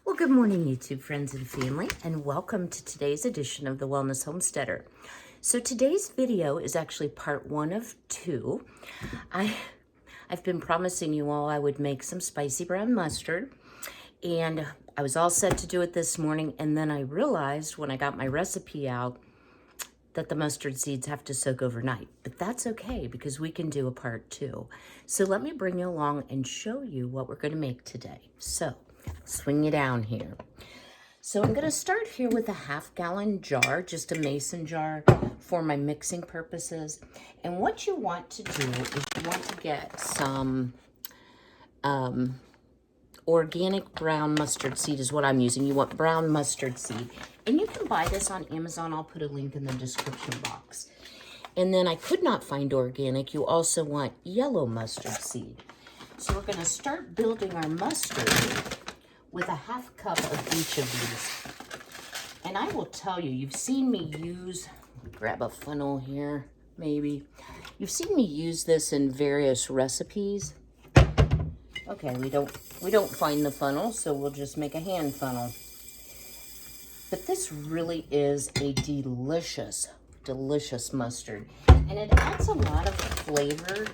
Well, good morning, YouTube friends and family, and welcome to today's edition of the Wellness Homesteader. So today's video is actually part one of two. I've been promising you all I would make some spicy brown mustard, and I was all set to do it this morning, and then I realized when I got my recipe out that the mustard seeds have to soak overnight, but that's okay because we can do a part two. So let me bring you along and show you what we're going to make today. So swing you down here. So I'm going to start here with a half-gallon jar, just a mason jar for my mixing purposes. And what you want to do is you want to get some organic brown mustard seed is what I'm using. You want brown mustard seed. And you can buy this on Amazon. I'll put a link in the description box. And then I could not find organic. You also want yellow mustard seed. So we're going to start building our mustard with a half cup of each of these. And I will tell you, you've seen me use, grab a funnel here, maybe. You've seen me use this in various recipes. Okay, we don't find the funnel, so we'll just make a hand funnel. But this really is a delicious, delicious mustard. And it adds a lot of flavor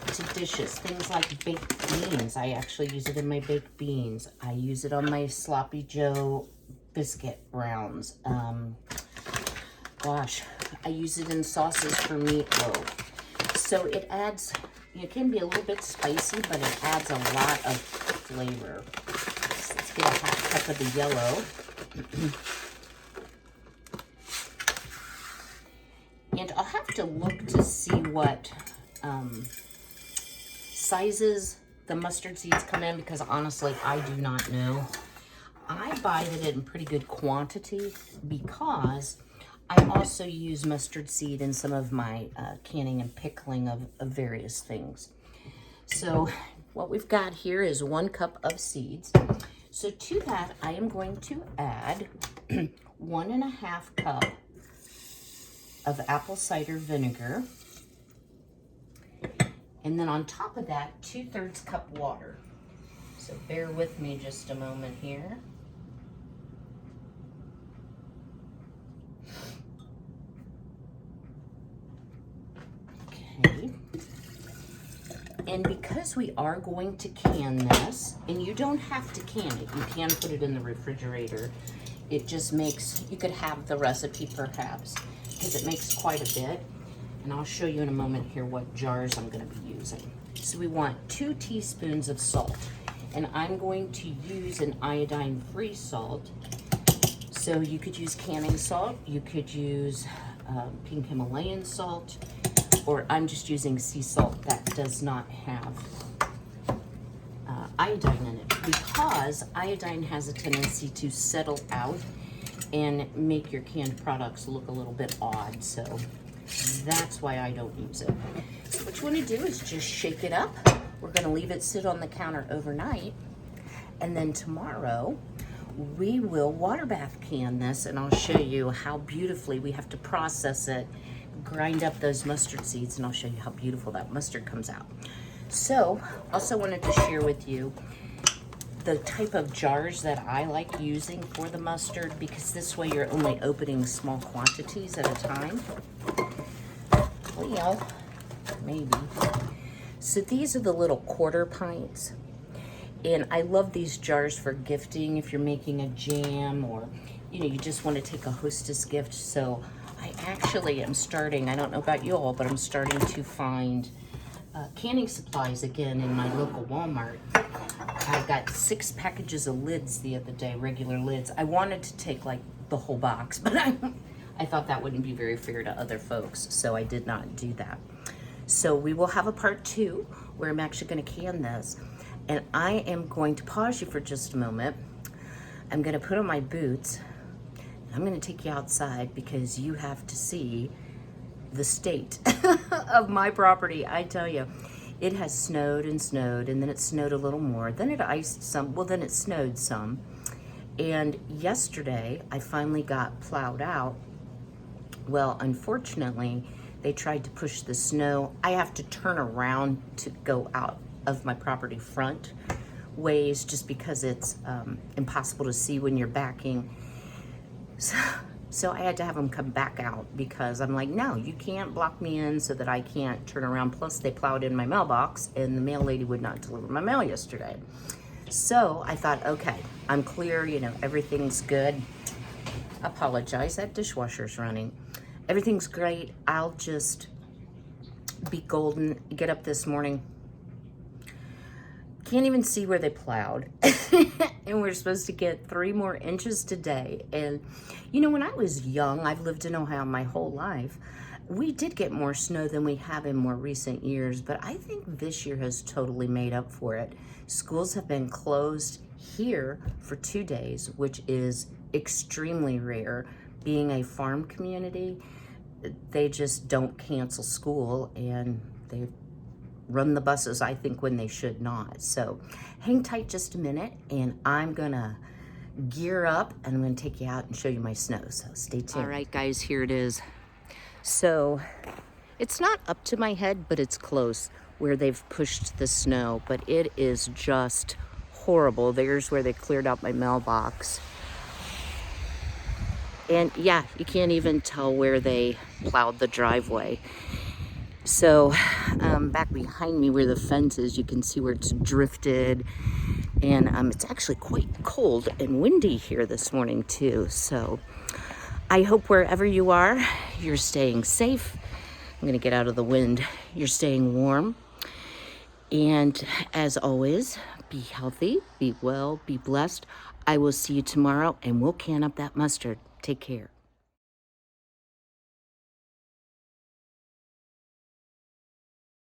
to dishes, things like baked beans. I actually use it in my baked beans. I use it on my sloppy joe biscuit browns. Gosh, I use it in sauces for meatloaf. So it adds, it can be a little bit spicy, but it adds a lot of flavor. So let's get a half cup of the yellow. And I'll have to look to see what sizes the mustard seeds come in, because honestly, I do not know. I buy it in pretty good quantity because I also use mustard seed in some of my canning and pickling of various things. So what we've got here is 1 cup of seeds. So to that, I am going to add 1.5 cup of apple cider vinegar. And then on top of that, 2/3 cup water. So bear with me just a moment here. Okay. And because we are going to can this, and you don't have to can it, you can put it in the refrigerator. It just makes, you could have the recipe perhaps, because it makes quite a bit. And I'll show you in a moment here what jars I'm going to be using. So we want 2 teaspoons of salt. And I'm going to use an iodine-free salt. So you could use canning salt. You could use pink Himalayan salt. Or I'm just using sea salt that does not have iodine in it. Because iodine has a tendency to settle out and make your canned products look a little bit odd. So that's why I don't use it. So what you want to do is just shake it up. We're going to leave it sit on the counter overnight. And then tomorrow we will water bath can this, and I'll show you how beautifully we have to process it, grind up those mustard seeds, and I'll show you how beautiful that mustard comes out. So also wanted to share with you the type of jars that I like using for the mustard, because this way you're only opening small quantities at a time. Well, maybe. So these are the little 1/4 pints. And I love these jars for gifting if you're making a jam, or, you know, you just want to take a hostess gift. So I actually am starting, I don't know about you all, but I'm starting to find canning supplies again in my local Walmart. I got 6 packages of lids the other day, regular lids. I wanted to take like the whole box, but I thought that wouldn't be very fair to other folks, so I did not do that. So we will have a part 2 where I'm actually going to can this. And I am going to pause you for just a moment. I'm going to put on my boots. I'm going to take you outside because you have to see the state of my property. I tell you, it has snowed and snowed, and then it snowed a little more. Then it iced some. Well, then it snowed some. And yesterday, I finally got plowed out. Well, unfortunately, they tried to push the snow. I have to turn around to go out of my property front, ways just because it's impossible to see when you're backing. So I had to have them come back out because I'm like, no, you can't block me in so that I can't turn around. Plus they plowed in my mailbox and the mail lady would not deliver my mail yesterday. So I thought, okay, I'm clear, you know, everything's good. Apologize, that dishwasher's running. Everything's great. I'll just be golden. Get up this morning. Can't even see where they plowed. And we're supposed to get 3 more inches today. And you know, when I was young, I've lived in Ohio my whole life. We did get more snow than we have in more recent years, but I think this year has totally made up for it. Schools have been closed here for 2 days, which is extremely rare. Being a farm community, they just don't cancel school, and they run the buses, I think, when they should not. So hang tight just a minute, and I'm gonna gear up and I'm gonna take you out and show you my snow, so stay tuned. All right, guys, here it is. So it's not up to my head, but it's close where they've pushed the snow, but it is just horrible. There's where they cleared out my mailbox. And yeah, you can't even tell where they plowed the driveway. So back behind me where the fence is, you can see where it's drifted. And it's actually quite cold and windy here this morning too. So I hope wherever you are, you're staying safe. I'm gonna get out of the wind. You're staying warm. And as always, be healthy, be well, be blessed. I will see you tomorrow, and we'll can up that mustard. Take care.